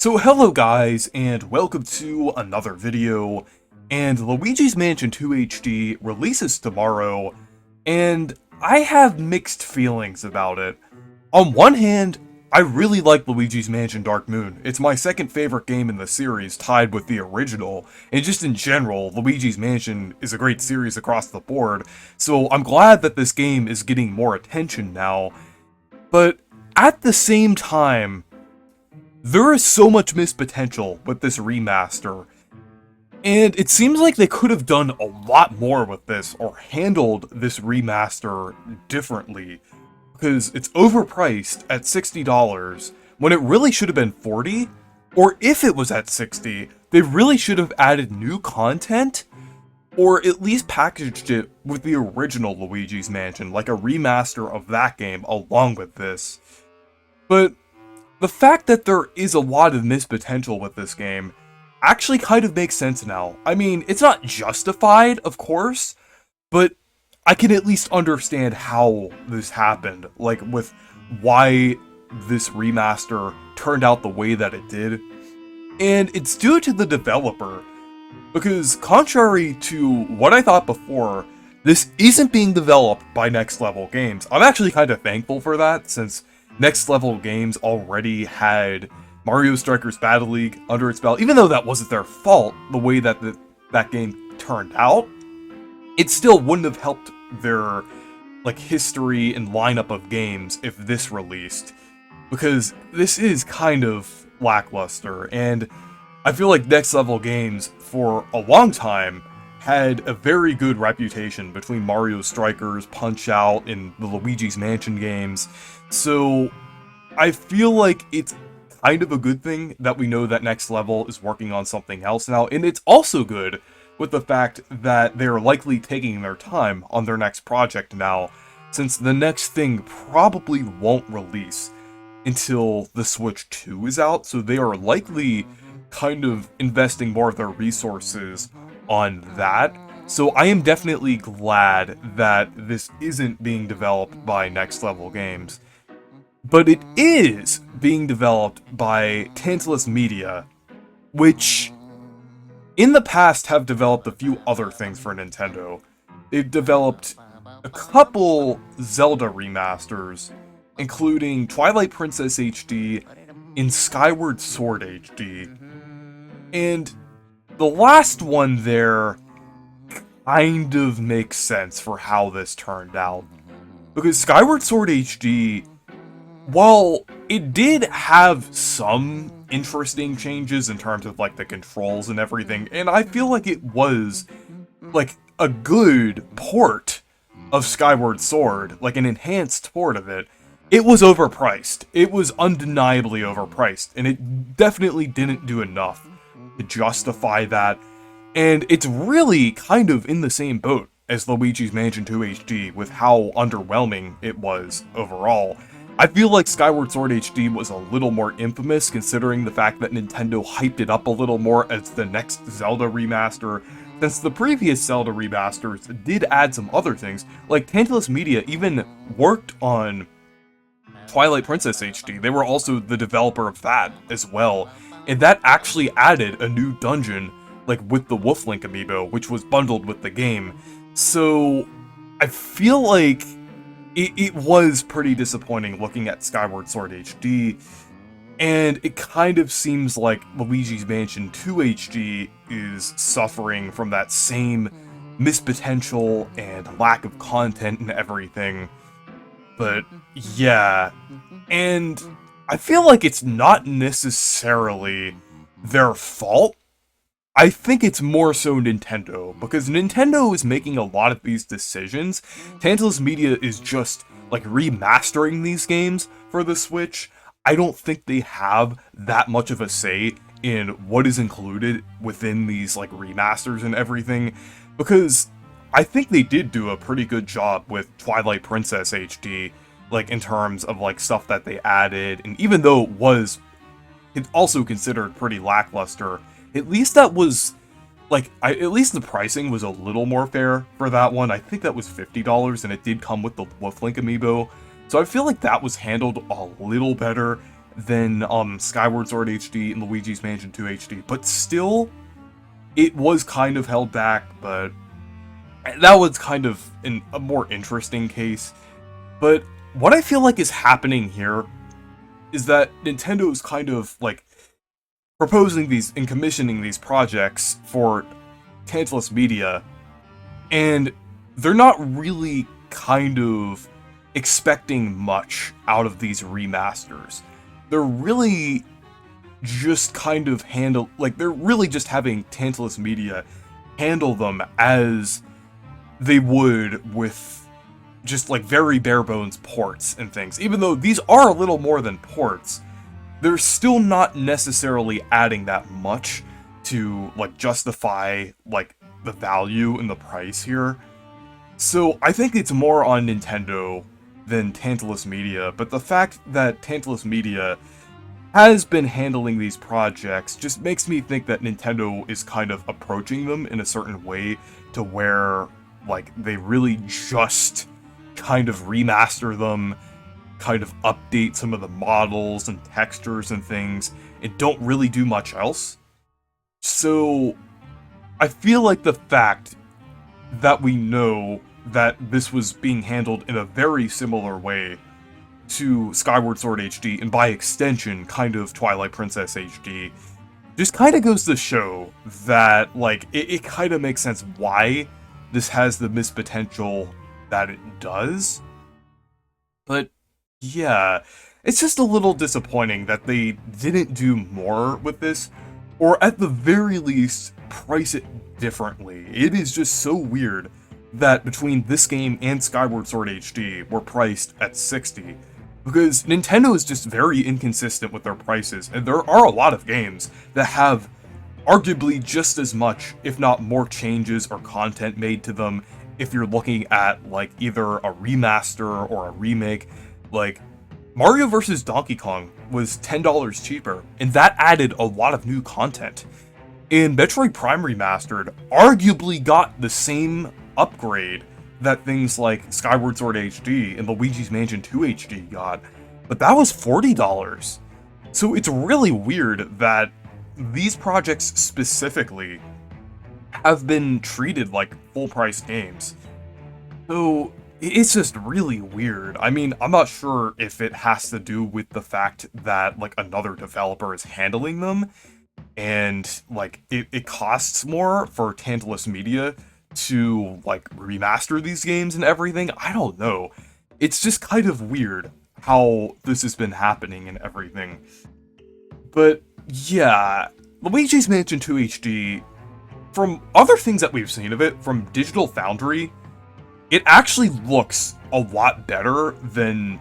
So hello guys, and welcome to another video, and Luigi's Mansion 2 HD releases tomorrow, and I have mixed feelings about it. On one hand, I really like Luigi's Mansion Dark Moon. It's my second favorite game in the series, tied with the original, and just in general, Luigi's Mansion is a great series across the board, so I'm glad that this game is getting more attention now. But at the same time, there is so much missed potential with this remaster, and it seems like they could have done a lot more with this, or handled this remaster differently, because it's overpriced at $60 when it really should have been $40, or if it was at $60, they really should have added new content, or at least packaged it with the original Luigi's Mansion, like a remaster of that game along with this. But the fact that there is a lot of missed potential with this game actually kind of makes sense now. I mean, it's not justified, of course, but I can at least understand how this happened, like with why this remaster turned out the way that it did. And it's due to the developer, because contrary to what I thought before, this isn't being developed by Next Level Games. I'm actually kind of thankful for that, since Next Level Games already had Mario Strikers Battle League under its belt. Even though that wasn't their fault, the way that that game turned out, it still wouldn't have helped their history and lineup of games if this released, because this is kind of lackluster, and I feel like Next Level Games for a long time had a very good reputation between Mario Strikers, Punch-Out!, and the Luigi's Mansion games, so I feel like it's kind of a good thing that we know that Next Level is working on something else now, and it's also good with the fact that they're likely taking their time on their next project now, since the next thing probably won't release until the Switch 2 is out, so they are likely kind of investing more of their resources on that. So I am definitely glad that this isn't being developed by Next Level Games. But it is being developed by Tantalus Media, which in the past have developed a few other things for Nintendo. They've developed a couple Zelda remasters, including Twilight Princess HD and Skyward Sword HD. And the last one there kind of makes sense for how this turned out. Because Skyward Sword HD, while it did have some interesting changes in terms of the controls and everything, and I feel like it was a good port of Skyward Sword, an enhanced port of it, it was overpriced. It was undeniably overpriced, and it definitely didn't do enough to justify that, and it's really kind of in the same boat as Luigi's Mansion 2 HD with how underwhelming it was overall. I feel like Skyward Sword HD was a little more infamous, considering the fact that Nintendo hyped it up a little more as the next Zelda remaster, since the previous Zelda remasters did add some other things. Tantalus Media even worked on Twilight Princess HD. They were also the developer of that as well, and that actually added a new dungeon, with the Wolf Link amiibo, which was bundled with the game. So I feel like it was pretty disappointing looking at Skyward Sword HD, and it kind of seems like Luigi's Mansion 2 HD is suffering from that same missed potential and lack of content and everything. But yeah, and I feel like it's not necessarily their fault. I think it's more so Nintendo, because Nintendo is making a lot of these decisions. Tantalus Media is just, remastering these games for the Switch. I don't think they have that much of a say in what is included within these, remasters and everything, because I think they did do a pretty good job with Twilight Princess HD, in terms of, stuff that they added, and even though it's also considered pretty lackluster, at least that was, at least the pricing was a little more fair for that one. I think that was $50, and it did come with the Wolf Link amiibo, so I feel like that was handled a little better. than Skyward Sword HD and Luigi's Mansion 2 HD, but still, it was kind of held back, but that was kind of a more interesting case. But what I feel like is happening here is that Nintendo is kind of like proposing these and commissioning these projects for Tantalus Media, and they're not really kind of expecting much out of these remasters. They're really just kind of they're really just having Tantalus Media handle them as they would with just like very bare bones ports and things. Even though these are a little more than ports, they're still not necessarily adding that much to like justify like the value and the price here. So I think it's more on Nintendo than Tantalus Media, but the fact that Tantalus Media has been handling these projects just makes me think that Nintendo is kind of approaching them in a certain way to where like they really just kind of remaster them, kind of update some of the models and textures and things, and don't really do much else. So I feel like the fact that we know that this was being handled in a very similar way to Skyward Sword HD, and by extension, kind of Twilight Princess HD, just kind of goes to show that, like, it kind of makes sense why this has the missed potential that it does. But, yeah, it's just a little disappointing that they didn't do more with this, or at the very least, price it differently. It is just so weird that between this game and Skyward Sword HD were priced at $60, because Nintendo is just very inconsistent with their prices, and there are a lot of games that have arguably just as much, if not more changes or content made to them if you're looking at like either a remaster or a remake. Like Mario vs. Donkey Kong was $10 cheaper, and that added a lot of new content. And Metroid Prime Remastered arguably got the same upgrade that things like Skyward Sword HD and Luigi's Mansion 2 HD got, but that was $40. So it's really weird that these projects specifically have been treated like full-price games. So it's just really weird. I mean, I'm not sure if it has to do with the fact that like another developer is handling them, and like it costs more for Tantalus Media to like remaster these games and everything. I don't know. It's just kind of weird how this has been happening and everything. But yeah, Luigi's Mansion 2 HD, from other things that we've seen of it from Digital Foundry, it actually looks a lot better than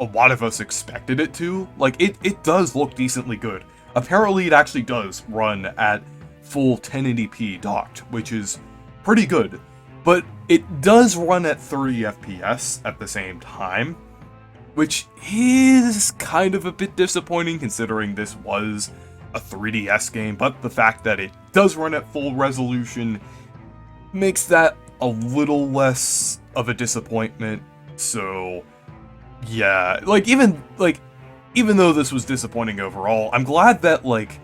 a lot of us expected it to. Like, it does look decently good. Apparently, it actually does run at full 1080p docked, which is pretty good. But it does run at 30 FPS at the same time, which is kind of a bit disappointing considering this was a 3DS game, but the fact that it does run at full resolution makes that a little less of a disappointment. So yeah, even though this was disappointing overall, I'm glad that like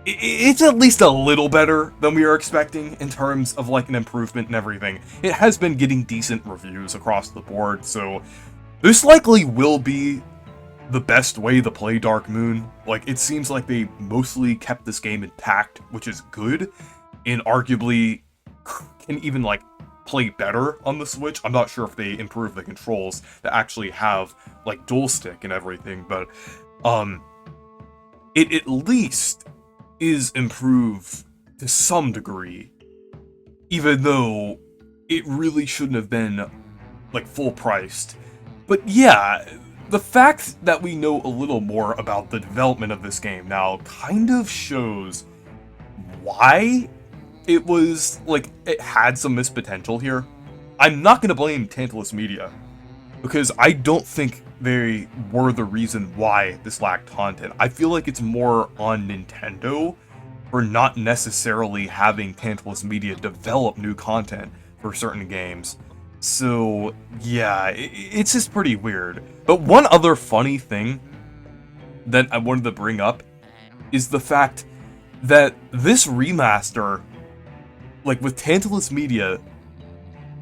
it's at least a little better than we were expecting in terms of like an improvement and everything. It has been getting decent reviews across the board, so this likely will be the best way to play Dark Moon. Like, it seems like they mostly kept this game intact, which is good, and arguably can even like play better on the Switch. I'm not sure if they improved the controls that actually have like dual stick and everything, but it at least is improved to some degree, even though it really shouldn't have been like full priced. But yeah, the fact that we know a little more about the development of this game now kind of shows why it was, like, it had some missed potential here. I'm not going to blame Tantalus Media, because I don't think they were the reason why this lacked content. I feel like it's more on Nintendo for not necessarily having Tantalus Media develop new content for certain games. So, yeah, it's just pretty weird. But one other funny thing that I wanted to bring up is the fact that this remaster, like with Tantalus Media,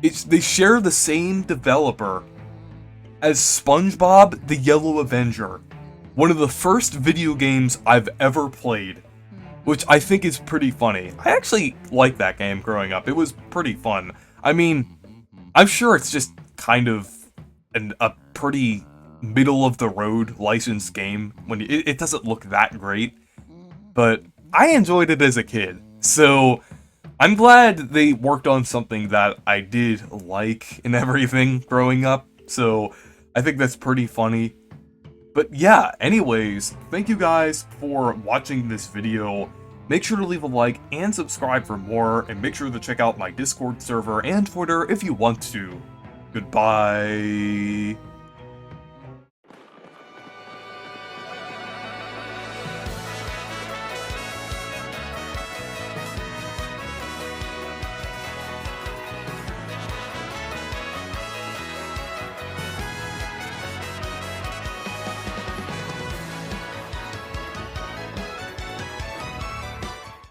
they share the same developer as SpongeBob the Yellow Avenger, one of the first video games I've ever played, which I think is pretty funny. I actually liked that game growing up. It was pretty fun. I mean, I'm sure it's just kind of a pretty middle-of-the-road licensed game. When it doesn't look that great, but I enjoyed it as a kid, so I'm glad they worked on something that I did like and everything growing up, so I think that's pretty funny. But yeah, anyways, thank you guys for watching this video. Make sure to leave a like and subscribe for more, and make sure to check out my Discord server and Twitter if you want to. Goodbye.